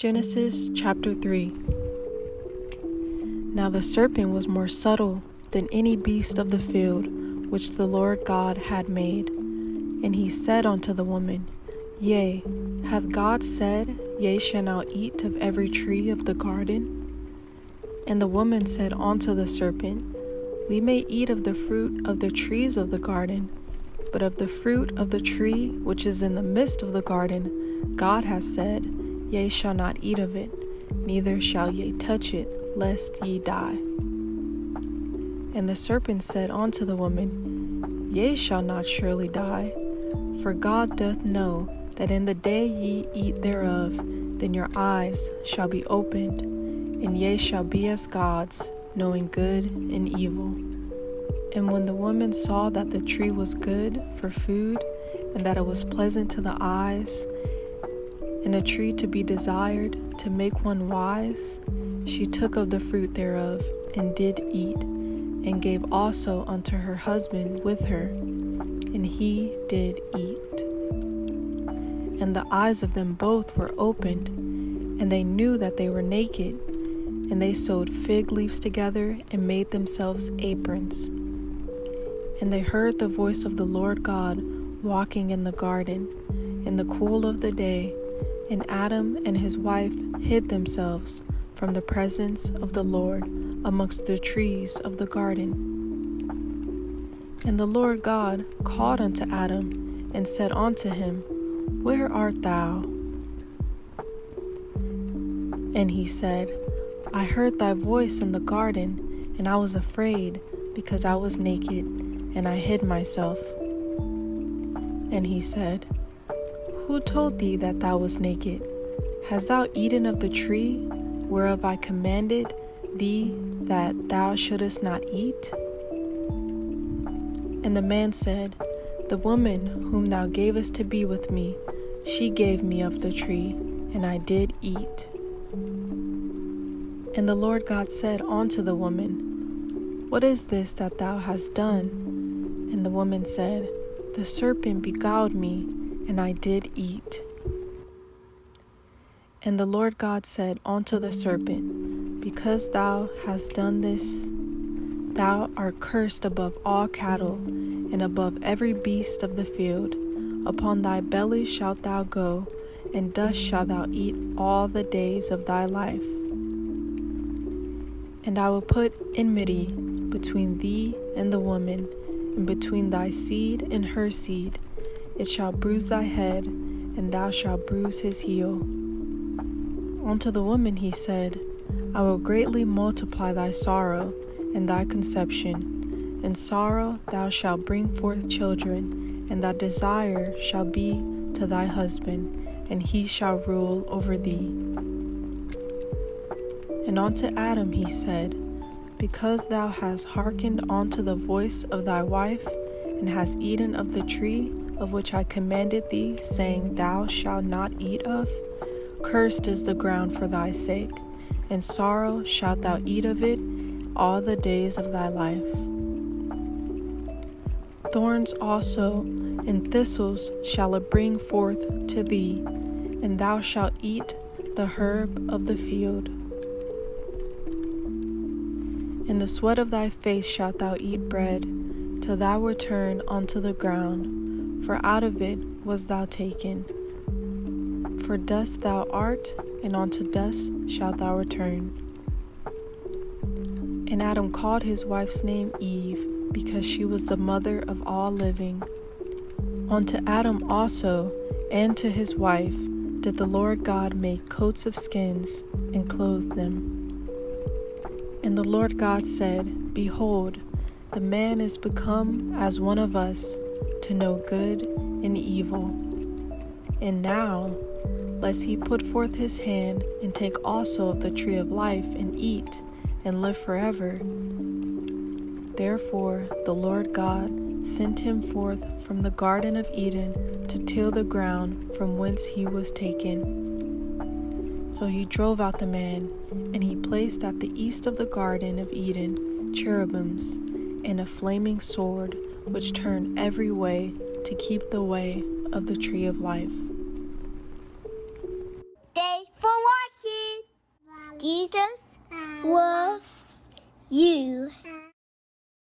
Genesis chapter 3. Now the serpent was more subtle than any beast of the field which the Lord God had made. And he said unto the woman, Yea, hath God said, Ye shall not eat of every tree of the garden? And the woman said unto the serpent, We may eat of the fruit of the trees of the garden, but of the fruit of the tree which is in the midst of the garden, God hath said, Ye shall not eat of it, neither shall ye touch it, lest ye die. And the serpent said unto the woman, Ye shall not surely die, for God doth know that in the day ye eat thereof, then your eyes shall be opened, and ye shall be as gods, knowing good and evil. And when the woman saw that the tree was good for food, and that it was pleasant to the eyes, and a tree to be desired to make one wise, she took of the fruit thereof, and did eat, and gave also unto her husband with her, and he did eat. And the eyes of them both were opened, and they knew that they were naked, and they sewed fig leaves together, and made themselves aprons. And they heard the voice of the Lord God walking in the garden in the cool of the day, and Adam and his wife hid themselves from the presence of the Lord amongst the trees of the garden. And the Lord God called unto Adam, and said unto him, Where art thou? And he said, I heard thy voice in the garden, and I was afraid, because I was naked, and I hid myself. And he said, Who told thee that thou wast naked? Hast thou eaten of the tree, whereof I commanded thee that thou shouldest not eat? And the man said, The woman whom thou gavest to be with me, she gave me of the tree, and I did eat. And the Lord God said unto the woman, What is this that thou hast done? And the woman said, The serpent beguiled me, and I did eat. And the Lord God said unto the serpent, Because thou hast done this, thou art cursed above all cattle, and above every beast of the field. Upon thy belly shalt thou go, and dust shalt thou eat all the days of thy life. And I will put enmity between thee and the woman, and between thy seed and her seed. It shall bruise thy head, and thou shalt bruise his heel. Unto the woman he said, I will greatly multiply thy sorrow and thy conception. In sorrow thou shalt bring forth children, and thy desire shall be to thy husband, and he shall rule over thee. And unto Adam he said, Because thou hast hearkened unto the voice of thy wife, and hast eaten of the tree of which I commanded thee, saying, Thou shalt not eat of, cursed is the ground for thy sake, and sorrow shalt thou eat of it all the days of thy life. Thorns also and thistles shall it bring forth to thee, and thou shalt eat the herb of the field. In the sweat of thy face shalt thou eat bread, till thou return unto the ground, for out of it wast thou taken. For dust thou art, and unto dust shalt thou return. And Adam called his wife's name Eve, because she was the mother of all living. Unto Adam also, and to his wife, did the Lord God make coats of skins, and clothe them. And the Lord God said, Behold, the man is become as one of us, to know good and evil. And now, lest he put forth his hand, and take also of the tree of life, and eat, and live forever. Therefore the Lord God sent him forth from the Garden of Eden to till the ground from whence he was taken. So he drove out the man, and he placed at the east of the Garden of Eden cherubims, and a flaming sword, which turned every way to keep the way of the tree of life. Day for watching. loves you.